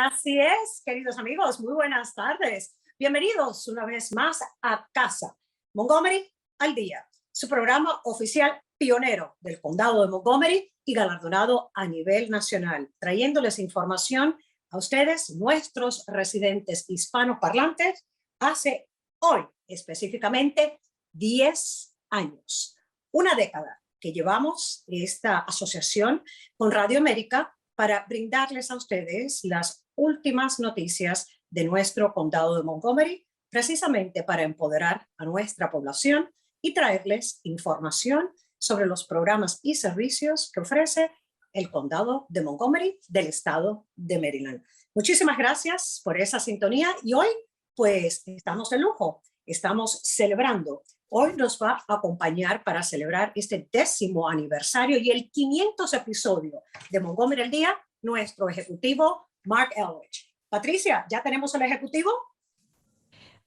Así es, queridos amigos, muy buenas tardes. Bienvenidos una vez más a casa. Montgomery al Día, su programa oficial pionero del condado de Montgomery y galardonado a nivel nacional, trayéndoles información a ustedes, nuestros residentes hispanoparlantes, hace hoy específicamente 10 años. Una década que llevamos esta asociación con Radio América para brindarles a ustedes las últimas noticias de nuestro condado de Montgomery, precisamente para empoderar a nuestra población y traerles información sobre los programas y servicios que ofrece el condado de Montgomery del estado de Maryland. Muchísimas gracias por esa sintonía y hoy pues estamos de lujo, estamos celebrando. Hoy nos va a acompañar para celebrar este 10º aniversario y el 500 episodio de Montgomery al Día, nuestro ejecutivo Marc Elrich. Patricia, ¿ya tenemos el ejecutivo?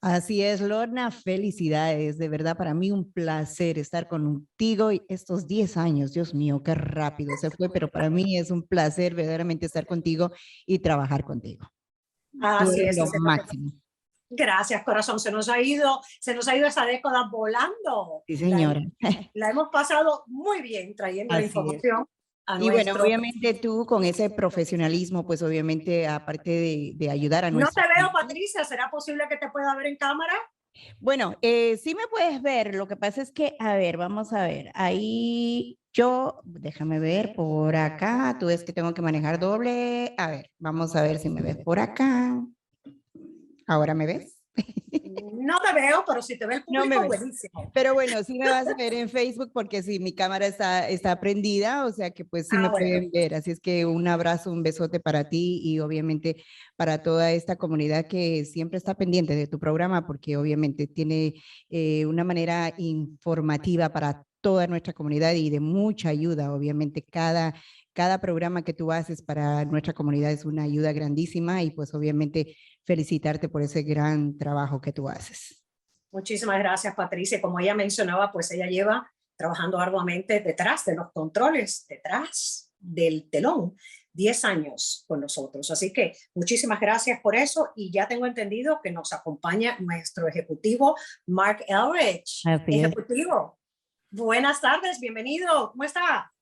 Así es, Lorna, felicidades. De verdad, para mí un placer estar contigo estos 10 años. Dios mío, qué rápido se fue, pero para mí es un placer verdaderamente estar contigo y trabajar contigo. Así es. Lo máximo. Gracias, corazón. Se nos ha ido esa década volando. Sí, señora. La hemos pasado muy bien trayendo la información. Y bueno, obviamente tú con ese profesionalismo, pues obviamente aparte de ayudar a nuestro... No te veo, Patricia. ¿Será posible que te pueda ver en cámara? Bueno, sí me puedes ver. Lo que pasa es que, a ver, vamos a ver. Ahí déjame ver por acá. Tú ves que tengo que manejar doble. A ver, vamos a ver si me ves por acá. ¿Ahora me ves? No te veo, pero si te ve el público, no me buenísimo. Pero bueno, sí me vas a ver en Facebook porque sí, mi cámara está prendida, o sea que pues sí me pueden ver. Así es que un abrazo, un besote para ti y obviamente para toda esta comunidad que siempre está pendiente de tu programa porque obviamente tiene una manera informativa para toda nuestra comunidad y de mucha ayuda. Obviamente cada programa que tú haces para nuestra comunidad es una ayuda grandísima y pues obviamente felicitarte por ese gran trabajo que tú haces. Muchísimas gracias, Patricia. Como ella mencionaba, pues ella lleva trabajando arduamente detrás de los controles, detrás del telón, 10 años con nosotros. Así que muchísimas gracias por eso y ya tengo entendido que nos acompaña nuestro ejecutivo Marc Elrich. Ejecutivo, buenas tardes, bienvenido. ¿Cómo está?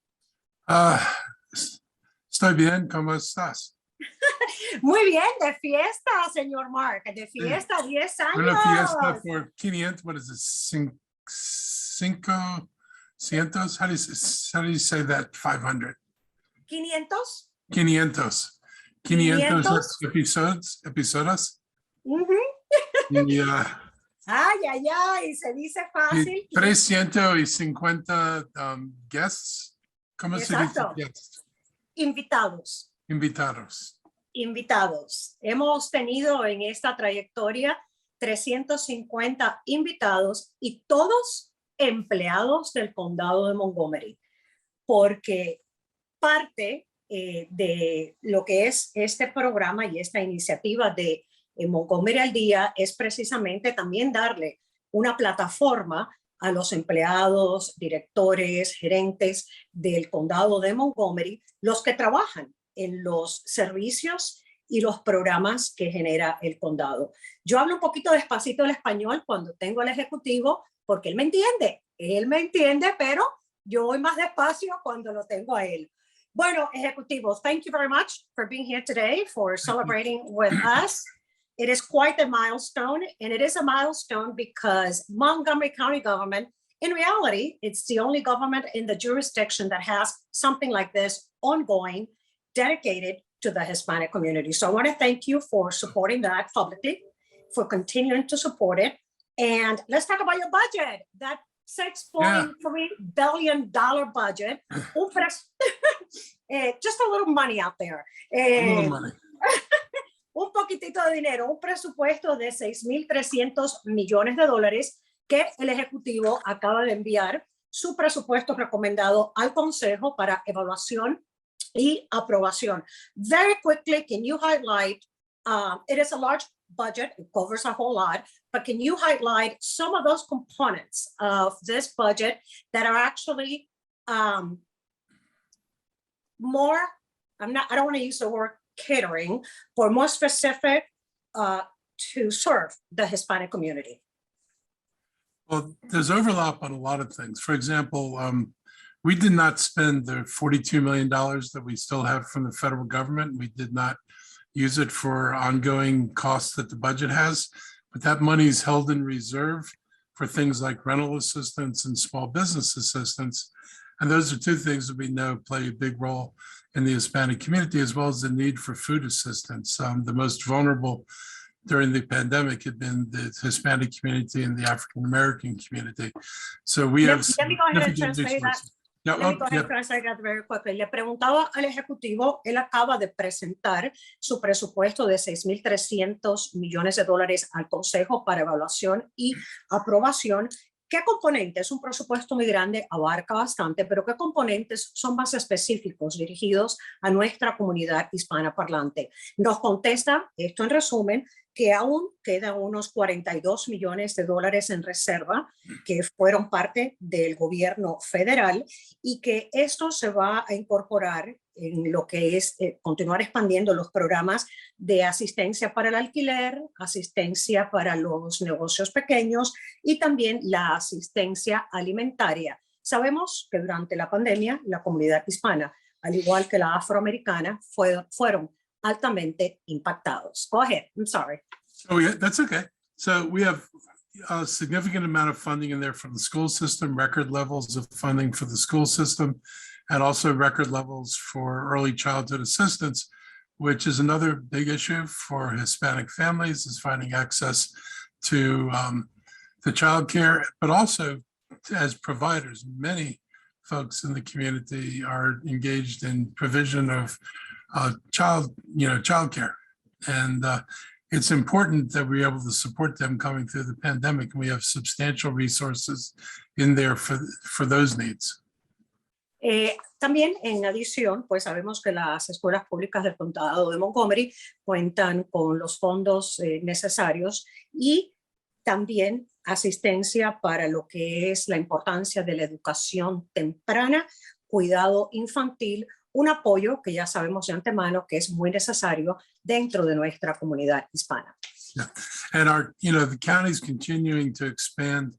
Estoy bien, ¿cómo estás? Muy bien, de fiesta, señor Marc, de fiesta, 10 años. Una fiesta por 500, what is it, 500? How do you say that, 500? 500? 500 episodios. Ay, se dice fácil. 350 guests. ¿Cómo Exacto. se dice? Invitados. Hemos tenido en esta trayectoria 350 invitados y todos empleados del condado de Montgomery, porque parte de lo que es este programa y esta iniciativa de Montgomery al Día es precisamente también darle una plataforma a los empleados, directores, gerentes del condado de Montgomery, los que trabajan en los servicios y los programas que genera el condado. Yo hablo un poquito despacito el español cuando tengo al ejecutivo porque él me entiende, pero yo voy más despacio cuando lo tengo a él. Bueno, ejecutivo, thank you very much for being here today, for celebrating with us. It is quite a milestone, and it is a milestone because Montgomery County government, in reality, it's the only government in the jurisdiction that has something like this ongoing, dedicated to the Hispanic community. So I want to thank you for supporting that publicly, for continuing to support it. And let's talk about your budget, that $6.3 billion budget. Just a little money out there. A little money. Un poquitito de dinero, un presupuesto de $6,300 millones que el Ejecutivo acaba de enviar su presupuesto recomendado al Consejo para evaluación y aprobación. Very quickly, can you highlight, it is a large budget, it covers a whole lot, but can you highlight some of those components of this budget that are actually more, I don't want to use the word catering, for more specific to serve the Hispanic community? Well, there's overlap on a lot of things. For example, we did not spend the $42 million that we still have from the federal government. We did not use it for ongoing costs that the budget has, but that money is held in reserve for things like rental assistance and small business assistance. And those are two things that we know play a big role in the Hispanic community, as well as the need for food assistance. The most vulnerable during the pandemic had been the Hispanic community and the African-American community. So we have Let me go ahead and significant translate that. resources. No, Let me go ahead and translate that very quickly. Le preguntaba al ejecutivo, él acaba de presentar su presupuesto de $6,300 millones al Consejo para evaluación y aprobación. ¿Qué componentes? Un presupuesto muy grande, abarca bastante, pero ¿qué componentes son más específicos dirigidos a nuestra comunidad hispana parlante? Nos contesta, esto en resumen, que aún quedan unos $42 millones en reserva que fueron parte del gobierno federal y que esto se va a incorporar en lo que es continuar expandiendo los programas de asistencia para el alquiler, asistencia para los negocios pequeños y también la asistencia alimentaria. Sabemos que durante la pandemia la comunidad hispana, al igual que la afroamericana, fueron altamente impactados. Go ahead, I'm sorry. Oh, yeah, that's okay. So we have a significant amount of funding in there from the school system, record levels of funding for the school system, and also record levels for early childhood assistance, which is another big issue for Hispanic families, is finding access to the childcare, but also as providers. Many folks in the community are engaged in provision of childcare, and it's important that we're able to support them coming through the pandemic. We have substantial resources in there for those needs. También en adición, pues sabemos que las escuelas públicas del condado de Montgomery cuentan con los fondos necesarios y también asistencia para lo que es la importancia de la educación temprana, cuidado infantil, un apoyo que ya sabemos de antemano que es muy necesario dentro de nuestra comunidad hispana. Yeah. And the county's continuing to expand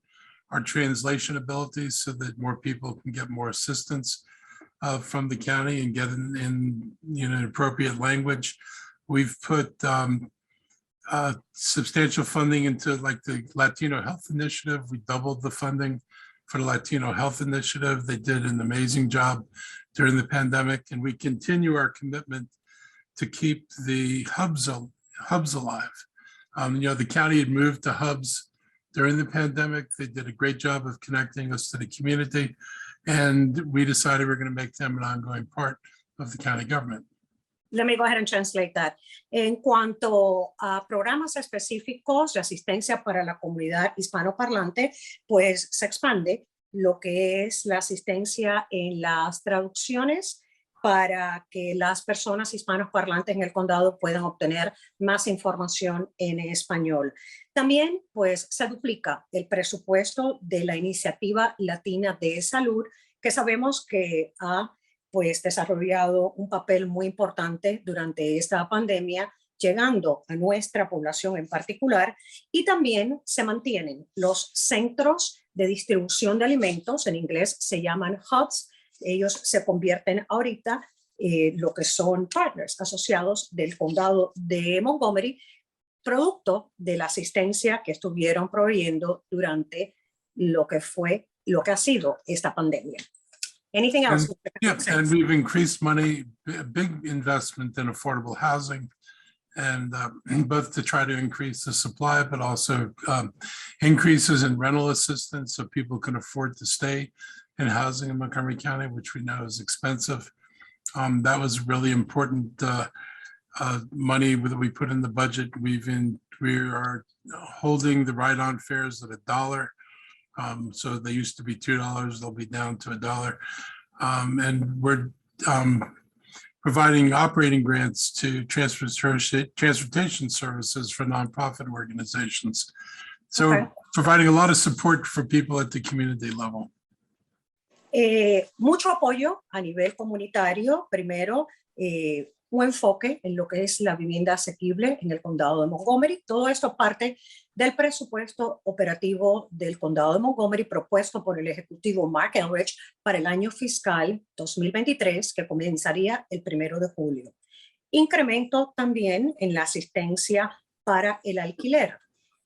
our translation abilities so that more people can get more assistance from the county and get in an appropriate language. We've put substantial funding into like the Latino Health Initiative. We doubled the funding for the Latino Health Initiative. They did an amazing job during the pandemic, and we continue our commitment to keep the hubs alive. The county had moved to hubs during the pandemic. They did a great job of connecting us to the community, and we decided we're going to make them an ongoing part of the county government. Let me go ahead and translate that. En cuanto a programas específicos de asistencia para la comunidad hispanoparlante, pues se expande lo que es la asistencia en las traducciones para que las personas hispanoparlantes en el condado puedan obtener más información en español. También, pues, se duplica el presupuesto de la Iniciativa Latina de Salud, que sabemos que ha pues desarrollado un papel muy importante durante esta pandemia, llegando a nuestra población en particular, y también se mantienen los centros de distribución de alimentos, en inglés se llaman hubs. Ellos se convierten ahorita lo que son partners asociados del condado de Montgomery, producto de la asistencia que estuvieron proveyendo durante lo que ha sido esta pandemia. Anything else? And we've increased money, a big investment in affordable housing, and both to try to increase the supply, but also increases in rental assistance so people can afford to stay in housing in Montgomery County, which we know is expensive. That was really important money that we put in the budget. We are holding the ride-on fares at $1. So they used to be $2, they'll be down to $1. And we're providing operating grants to transportation services for nonprofit organizations. So providing a lot of support for people at the community level. Mucho apoyo a nivel comunitario, primero un enfoque en lo que es la vivienda asequible en el condado de Montgomery. Todo esto parte del presupuesto operativo del condado de Montgomery propuesto por el Ejecutivo Marc Elrich para el año fiscal 2023, que comenzaría el 1 de julio. Incremento también en la asistencia para el alquiler.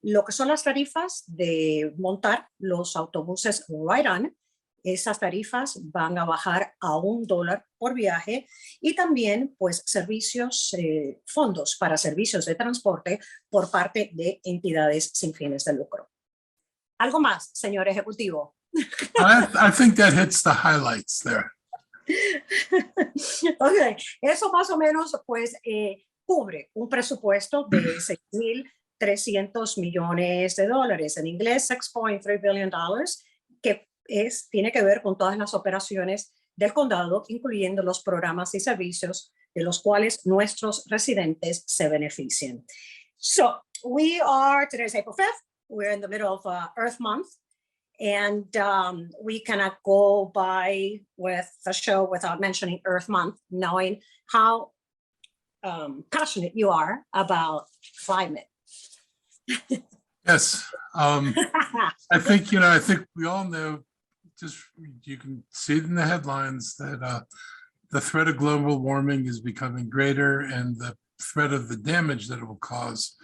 Lo que son las tarifas de montar los autobuses Ride-On, esas tarifas van a bajar a $1 por viaje, y también pues servicios, fondos para servicios de transporte por parte de entidades sin fines de lucro. ¿Algo más, señor ejecutivo? I think that hits the highlights there. Okay. Eso más o menos pues cubre un presupuesto de $6.300 millones. En inglés, $6.3 billion, que tiene que ver con todas las operaciones del condado, incluyendo los programas y servicios de los cuales nuestros residentes se benefician. So today's April 5th. We're in the middle of Earth Month. And we cannot go by with the show without mentioning Earth Month, knowing how passionate you are about climate. Yes. I think we all know, just you can see it in the headlines, that the threat of global warming is becoming greater, and the threat of the damage that it will cause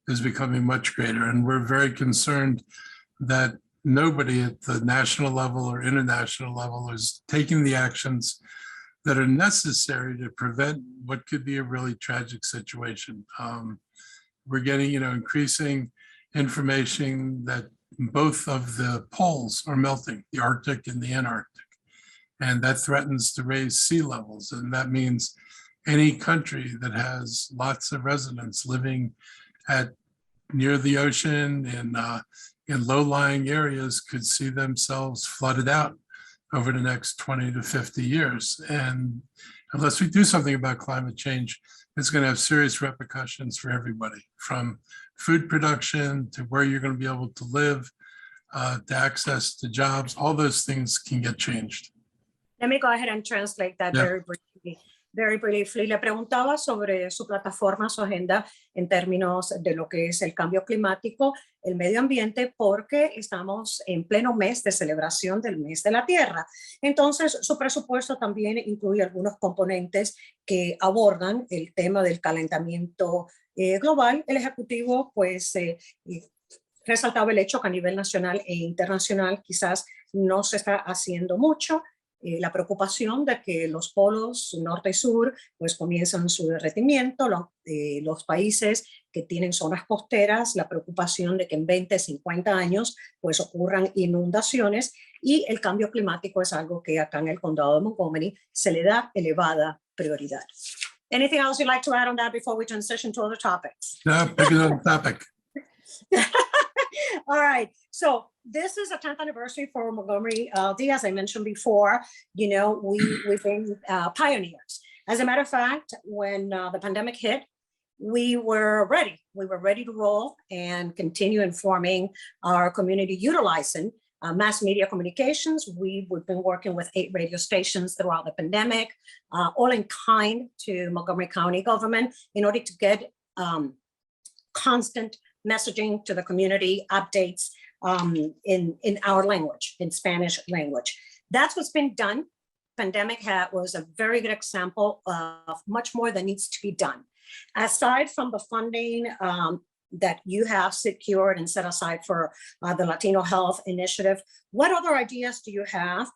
is becoming much greater. And we're very concerned that nobody at the national level or international level is taking the actions that are necessary to prevent what could be a really tragic situation. We're getting, increasing information that both of the poles are melting, the Arctic and the Antarctic, and that threatens to raise sea levels. And that means any country that has lots of residents living near the ocean and in low-lying areas could see themselves flooded out over the next 20 to 50 years. And unless we do something about climate change, it's going to have serious repercussions for everybody, from food production to where you're going to be able to live, to access to jobs. All those things can get changed. Let me go ahead and translate that very briefly. Very briefly, le preguntaba sobre su plataforma, su agenda en términos de lo que es el cambio climático, el medio ambiente, porque estamos en pleno mes de celebración del mes de la Tierra. Entonces, su presupuesto también incluye algunos componentes que abordan el tema del calentamiento global. El Ejecutivo, pues, resaltaba el hecho que a nivel nacional e internacional quizás no se está haciendo mucho. La preocupación de que los polos norte y sur pues comienzan su derretimiento, los países que tienen zonas costeras, la preocupación de que en 20, 50 años pues ocurran inundaciones, y el cambio climático es algo que acá en el condado de Montgomery se le da elevada prioridad. Anything else you'd like to add on that before we transition to other topics? No, pick another topic. All right, so this is a 10th anniversary for Montgomery al Día. As I mentioned before, we've been pioneers. As a matter of fact, when the pandemic hit, we were ready. We were ready to roll and continue informing our community utilizing mass media communications. We've been working with 8 radio stations throughout the pandemic, all in kind to Montgomery County government in order to get constant messaging to the community, updates in our language, in Spanish language. That's what's been done. Pandemic was a very good example of much more that needs to be done. Aside from the funding that you have secured and set aside for the Latino Health Initiative, what other ideas do you have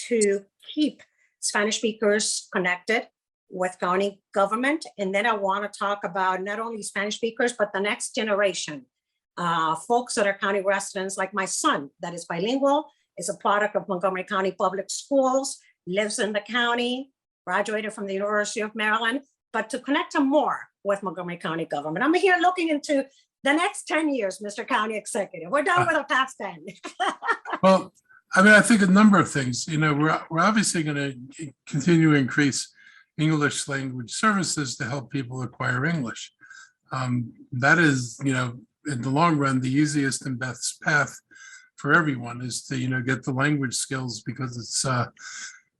to keep Spanish speakers connected with county government? And then I want to talk about not only Spanish speakers, but the next generation, folks that are county residents, like my son, that is bilingual, is a product of Montgomery County Public Schools, lives in the county, graduated from the University of Maryland, but to connect them more with Montgomery County government. I'm here looking into the next 10 years, Mr. County Executive. We're done with the past 10. Well, I think a number of things. We're obviously going to continue to increase English language services to help people acquire English. That is, in the long run, the easiest and best path for everyone is to, get the language skills, because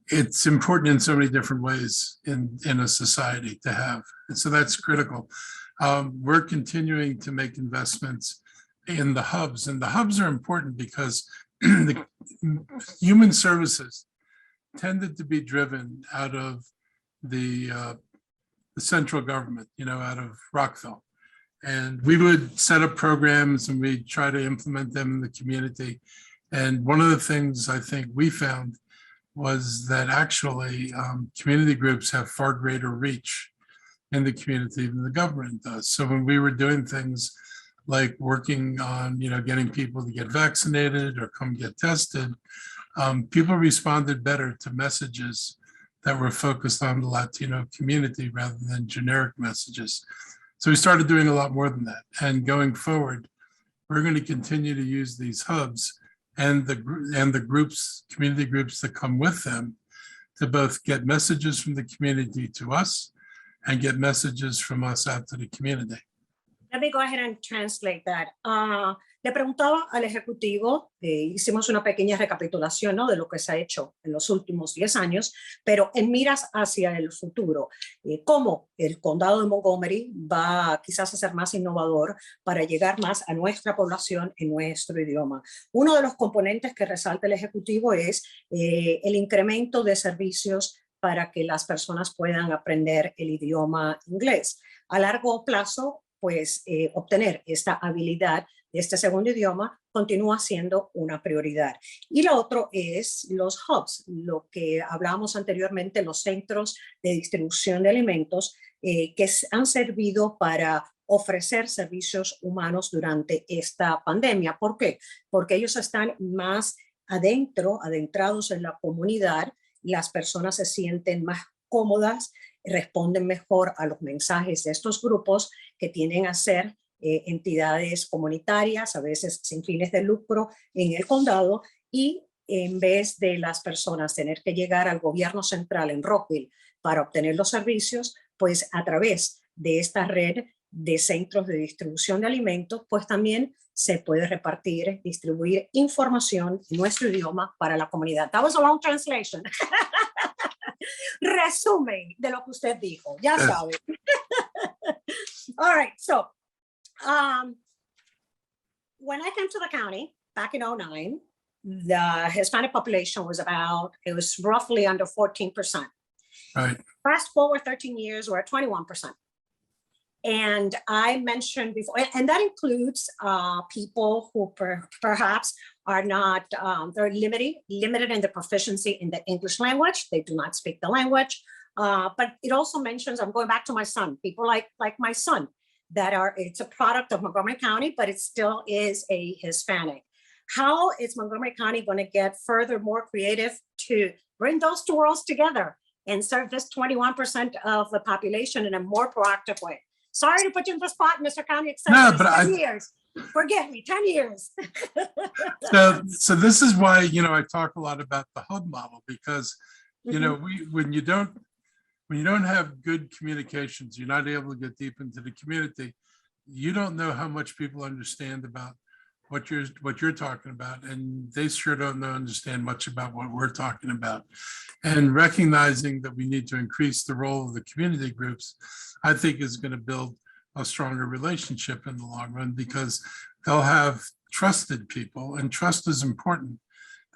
it's important in so many different ways in a society to have. And so that's critical. We're continuing to make investments in the hubs, and the hubs are important because the human services tended to be driven out of the central government, out of Rockville. And we would set up programs and we'd try to implement them in the community. And one of the things I think we found was that actually community groups have far greater reach in the community than the government does. So when we were doing things like working on, getting people to get vaccinated or come get tested, people responded better to messages that were focused on the Latino community rather than generic messages. So we started doing a lot more than that. And going forward, we're going to continue to use these hubs and the groups, community groups that come with them to both get messages from the community to us and get messages from us out to the community. Let me go ahead and translate that. Le preguntaba al ejecutivo, hicimos una pequeña recapitulación, ¿no?, de lo que se ha hecho en los últimos 10 años, pero en miras hacia el futuro, cómo el condado de Montgomery va quizás a ser más innovador para llegar más a nuestra población en nuestro idioma. Uno de los componentes que resalta el ejecutivo es el incremento de servicios para que las personas puedan aprender el idioma inglés. A largo plazo, pues obtener esta habilidad de este segundo idioma continúa siendo una prioridad. Y lo otro es los hubs, lo que hablábamos anteriormente, los centros de distribución de alimentos que han servido para ofrecer servicios humanos durante esta pandemia. ¿Por qué? Porque ellos están más adentrados en la comunidad, las personas se sienten más cómodas, responden mejor a los mensajes de estos grupos que tienden a ser entidades comunitarias, a veces sin fines de lucro en el condado, y en vez de las personas tener que llegar al gobierno central en Rockville para obtener los servicios, pues a través de esta red de centros de distribución de alimentos, pues también se puede repartir, distribuir información en nuestro idioma para la comunidad. That was a long translation. Resumen de lo que usted dijo, ya sabe. All right, so when I came to the county back in 2009, the Hispanic population was roughly under 14%. Right. Fast forward 13 years, we're at 21%. And I mentioned before, and that includes people who perhaps are not, they're limited in the proficiency in the English language. They do not speak the language. But it also mentions, I'm going back to my son, people like my son, it's a product of Montgomery County, but it still is a Hispanic. How is Montgomery County going to get further, more creative to bring those two worlds together and serve this 21% of the population in a more proactive way? Sorry to put you in the spot, Mr. County Executive. No, but 10 years. Forgive me, 10 years. So this is why, I talk a lot about the hub model, because, when you don't have good communications, you're not able to get deep into the community. You don't know how much people understand about what you're talking about, and they sure don't understand much about what we're talking about. And recognizing that we need to increase the role of the community groups, I think is going to build a stronger relationship in the long run, because they'll have trusted people, and trust is important,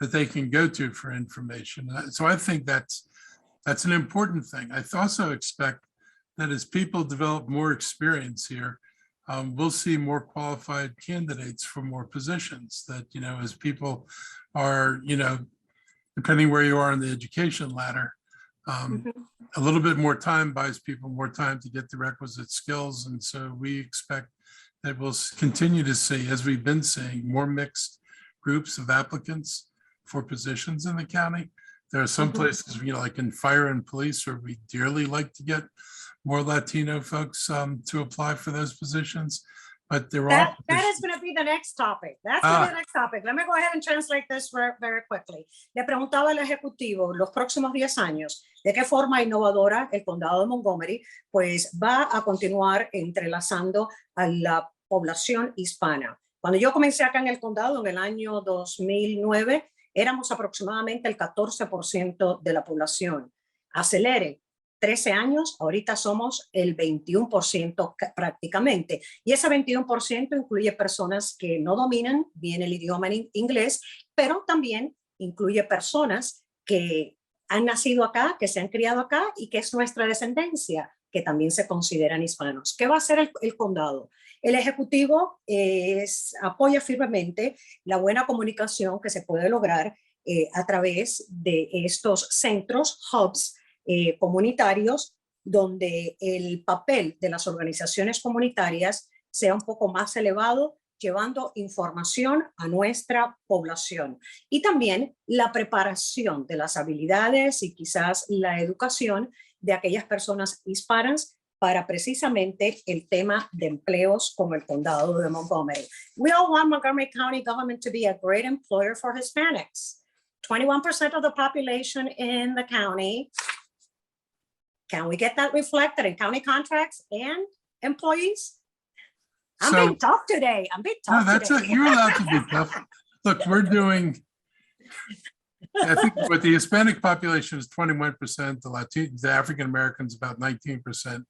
that they can go to for information. So I think that's an important thing. I also expect that as people develop more experience here, we'll see more qualified candidates for more positions. That, as people are, depending where you are in the education ladder, a little bit more time buys people more time to get the requisite skills. And so we expect that we'll continue to see, as we've been seeing, more mixed groups of applicants for positions in the county. There are some places, like in fire and police, where we dearly like to get more Latino folks to apply for those positions. But that is going to be the next topic. That's going to be the next topic. Let me go ahead and translate this very quickly. Le preguntaba al ejecutivo, los próximos 10 años, de qué forma innovadora el condado de Montgomery pues va a continuar entrelazando a la población hispana. Cuando yo comencé acá en el condado en el año 2009, éramos aproximadamente el 14% de la población. Acelere, 13 años, ahorita somos el 21% prácticamente. Y ese 21% incluye personas que no dominan bien el idioma en inglés, pero también incluye personas que han nacido acá, que se han criado acá y que es nuestra descendencia, que también se consideran hispanos. ¿Qué va a hacer el condado? El ejecutivo apoya firmemente la buena comunicación que se puede lograr a través de estos centros, hubs, comunitarios, donde el papel de las organizaciones comunitarias sea un poco más elevado, llevando información a nuestra población. Y también la preparación de las habilidades y quizás la educación de aquellas personas hispanas para precisamente el tema de empleos como el condado de Montgomery. We all want Montgomery County government to be a great employer for Hispanics. 21% of the population in the county. Can we get that reflected in county contracts and employees? I'm being tough today. I'm being tough today. You're allowed to be tough. Look, we're doing, I think with the Hispanic population is 21%, the African Americans about 19%,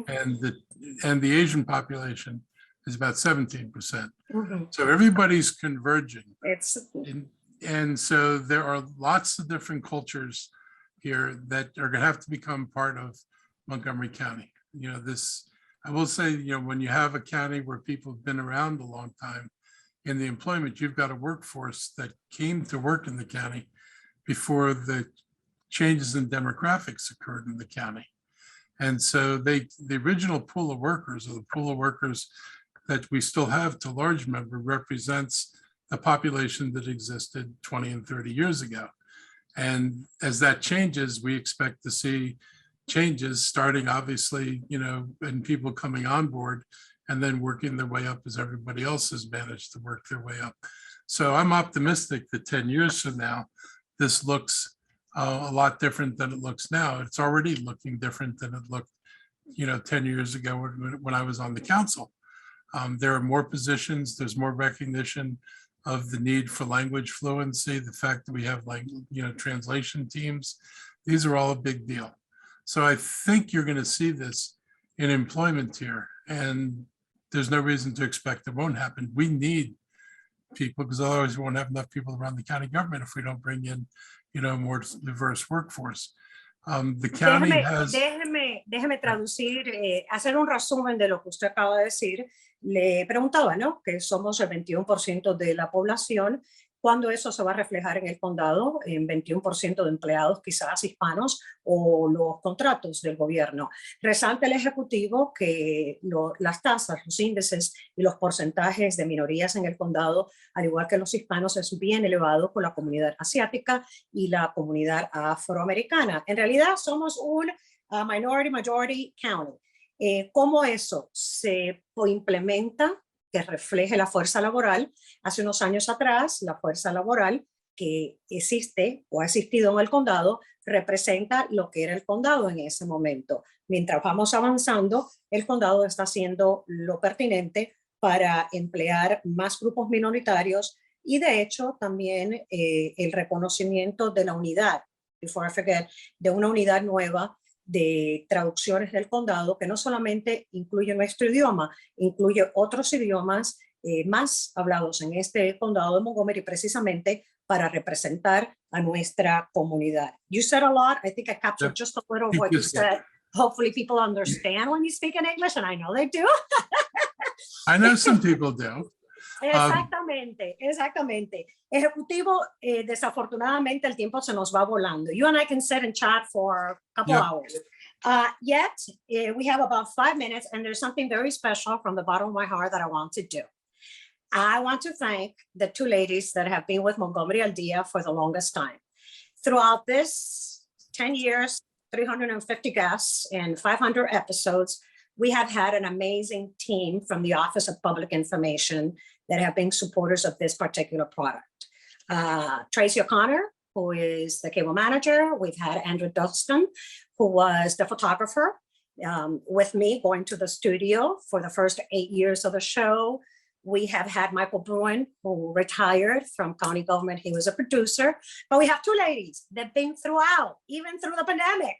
and the Asian population is about 17%. So everybody's converging. And so there are lots of different cultures here that are going to have to become part of Montgomery County. You know, I will say, you know, when you have a county where people have been around a long time in the employment, you've got a workforce that came to work in the county before the changes in demographics occurred in the county. And so the original pool of workers, or the pool of workers that we still have to large member, represents the population that existed 20 and 30 years ago. And as that changes, we expect to see changes starting, obviously, you know, and people coming on board and then working their way up as everybody else has managed to work their way up. So I'm optimistic that 10 years from now, this looks a lot different than it looks now. It's already looking different than it looked, you know, 10 years ago when I was on the council. There are more positions, there's more recognition of the need for language fluency, the fact that we have, like, you know, translation teams. These are all a big deal. So I think you're going to see this in employment here, and there's no reason to expect it won't happen. We need people, because otherwise we won't have enough people around the county government if we don't bring in, you know, more diverse workforce. The county has... Déjeme traducir, hacer un resumen de lo que usted acaba de decir. Le preguntaba, ¿no?, que somos el 21% de la población, ¿cuándo eso se va a reflejar en el condado? En 21% de empleados quizás hispanos o los contratos del gobierno. Resalta el Ejecutivo que las tasas, los índices y los porcentajes de minorías en el condado, al igual que los hispanos, es bien elevado con la comunidad asiática y la comunidad afroamericana. En realidad somos un majority county. ¿Cómo eso se implementa que refleje la fuerza laboral? Hace unos años atrás, la fuerza laboral que existe o ha existido en el condado representa lo que era el condado en ese momento. Mientras vamos avanzando, el condado está haciendo lo pertinente para emplear más grupos minoritarios y, de hecho, también el reconocimiento de la unidad, before I forget, de una unidad nueva de traducciones del condado que no solamente incluye nuestro idioma, incluye otros idiomas más hablados en este condado de Montgomery, precisamente para representar a nuestra comunidad. You said a lot. I think I captured just a little of what you said. Hopefully people understand when you speak in English, and I know they do. I know some people do. Exactamente, exactamente. Ejecutivo, desafortunadamente el tiempo se nos va volando. You and I can sit and chat for a couple hours. Yet, we have about 5 minutes, and there's something very special from the bottom of my heart that I want to do. I want to thank the two ladies that have been with Montgomery al Día for the longest time. Throughout this 10 years, 350 guests, and 500 episodes, we have had an amazing team from the Office of Public Information that have been supporters of this particular product. Tracy O'Connor, who is the cable manager. We've had Andrew Dustin, who was the photographer with me going to the studio for the first 8 years of the show. We have had Michael Bruin, who retired from county government. He was a producer. But we have two ladies that been throughout, even through the pandemic.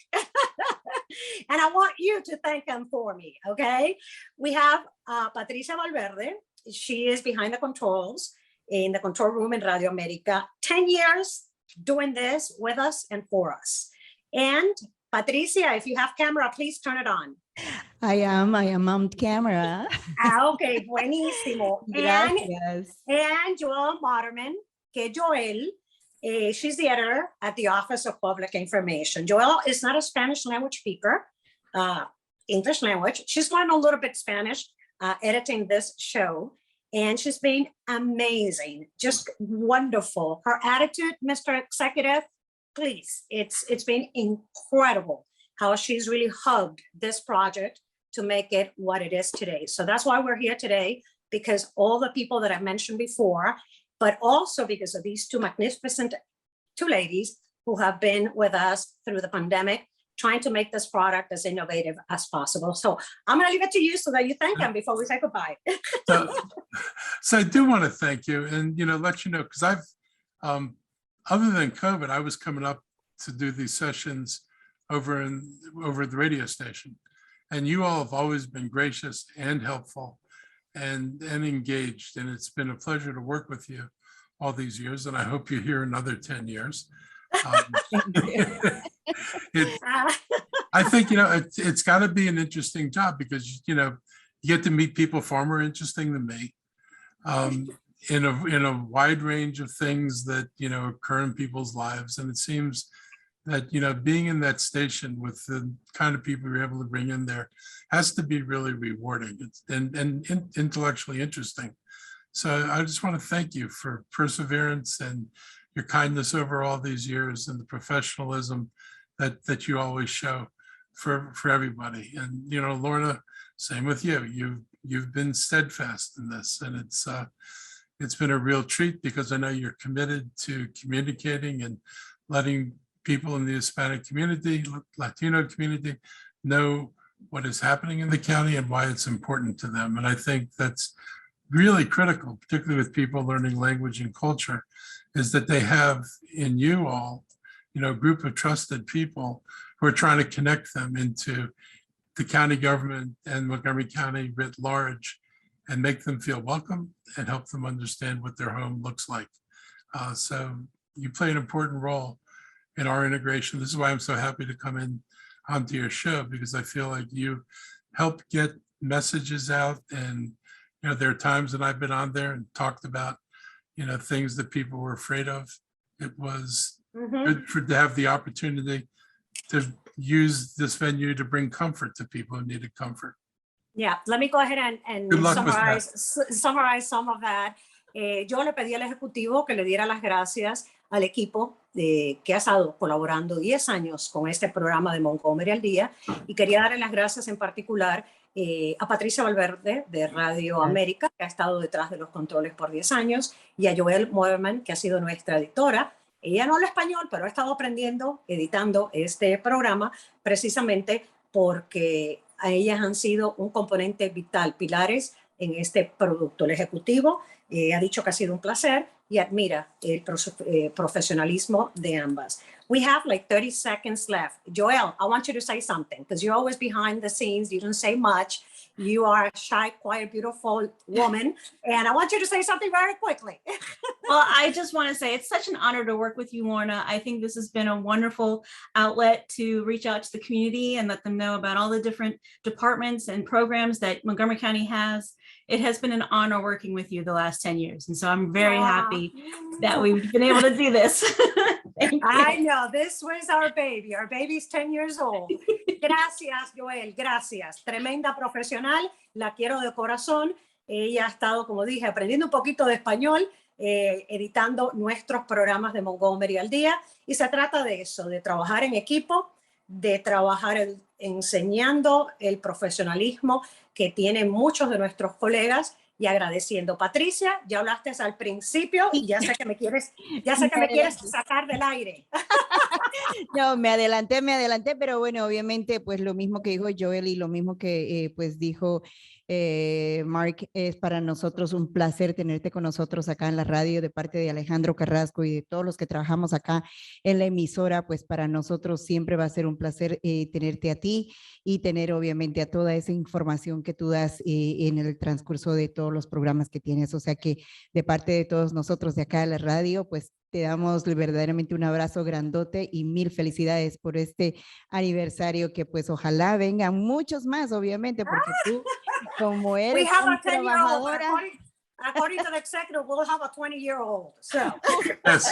And I want you to thank them for me, okay? We have Patricia Valverde. She is behind the controls in the control room in Radio América. 10 years doing this with us and for us. And Patricia, if you have camera, please turn it on. I am on camera. Okay, buenísimo. And Joel Moderman, que Joel, she's the editor at the Office of Public Information. Joel is not a Spanish language speaker, English language. She's learned a little bit Spanish editing this show, and she's been amazing, just wonderful. Her attitude, Mr. Executive, please, it's been incredible how she's really hugged this project to make it what it is today. So that's why we're here today, because all the people that I mentioned before, but also because of these two magnificent two ladies who have been with us through the pandemic, trying to make this product as innovative as possible. So I'm gonna leave it to you so that you thank them before we say goodbye. So I do want to thank you and, let you know, because I've, other than COVID, I was coming up to do these sessions over at the radio station. And you all have always been gracious and helpful and engaged. And it's been a pleasure to work with you all these years. And I hope you're here another 10 years. I think, it's got to be an interesting job because, you get to meet people far more interesting than me. In a wide range of things that, occur in people's lives. And it seems that, being in that station with the kind of people you're able to bring in there has to be really rewarding and intellectually interesting. So I just want to thank you for perseverance and your kindness over all these years and the professionalism that you always show for everybody. And, Lorna, same with you. You've been steadfast in this, and it's been a real treat because I know you're committed to communicating and letting people in the Hispanic community, Latino community, know what is happening in the county and why it's important to them. And I think that's really critical, particularly with people learning language and culture, is that they have in you all, a group of trusted people who are trying to connect them into the county government and Montgomery County writ large and make them feel welcome and help them understand what their home looks like. So you play an important role in our integration. This is why I'm so happy to come in onto your show, because I feel like you help get messages out. And, there are times that I've been on there and talked about, things that people were afraid of. It was good to have the opportunity to use this venue to bring comfort to people who needed comfort. Yeah, let me go ahead and summarize some of that. Yo le pedí al ejecutivo que le diera las gracias al equipo que ha estado colaborando 10 años con este programa de Montgomery al Día, y quería darle las gracias en particular a Patricia Valverde de Radio América, que ha estado detrás de los controles por 10 años, y a Joel Moderman, que ha sido nuestra editora. Ella no habla español, pero ha estado aprendiendo, editando este programa, precisamente porque a ellas han sido un componente vital, pilares en este producto. El ejecutivo ha dicho que ha sido un placer y admira el profesionalismo de ambas. We have like 30 seconds left. Joel, I want you to say something because you're always behind the scenes. You don't say much. You are a shy, quiet, beautiful woman. And I want you to say something very quickly. Well, I just want to say it's such an honor to work with you, Lorna. I think this has been a wonderful outlet to reach out to the community and let them know about all the different departments and programs that Montgomery County has. It has been an honor working with you the last 10 years. And so I'm very happy that we've been able to do this. I know, this was our baby. Our baby's 10 years old. Gracias, Joel, gracias. Tremenda profesional, la quiero de corazón. Ella ha estado, como dije, aprendiendo un poquito de español, editando nuestros programas de Montgomery al Día. Y se trata de eso, de trabajar en equipo, de trabajar enseñando el profesionalismo que tienen muchos de nuestros colegas y agradeciendo. Patricia, ya hablaste al principio y ya sé que me quieres sacar del aire. No, me adelanté, pero bueno, obviamente, pues lo mismo que dijo Joel y lo mismo que pues dijo Mark, es para nosotros un placer tenerte con nosotros acá en la radio de parte de Alejandro Carrasco y de todos los que trabajamos acá en la emisora, pues para nosotros siempre va a ser un placer tenerte a ti y tener obviamente a toda esa información que tú das en el transcurso de todos los programas que tienes. O sea que de parte de todos nosotros de acá de la radio, pues te damos verdaderamente un abrazo grandote y mil felicidades por este aniversario que pues ojalá vengan muchos más, obviamente, porque tú como eres tan trabajadora. According to the executive, we'll have a 20-year-old. So, Yes.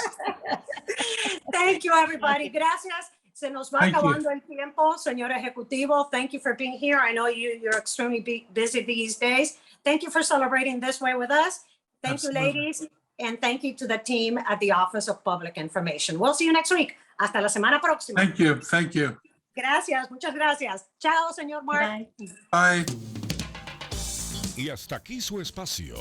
thank you, everybody. Gracias. Se nos va acabando el tiempo, señor ejecutivo. Thank you for being here. I know you're extremely busy these days. Thank you for celebrating this way with us. Thank you, ladies. And thank you to the team at the Office of Public Information. We'll see you next week. Hasta la semana próxima. Thank you. Thank you. Gracias, muchas gracias. Chao, señor Mark. Bye. Y hasta aquí su espacio,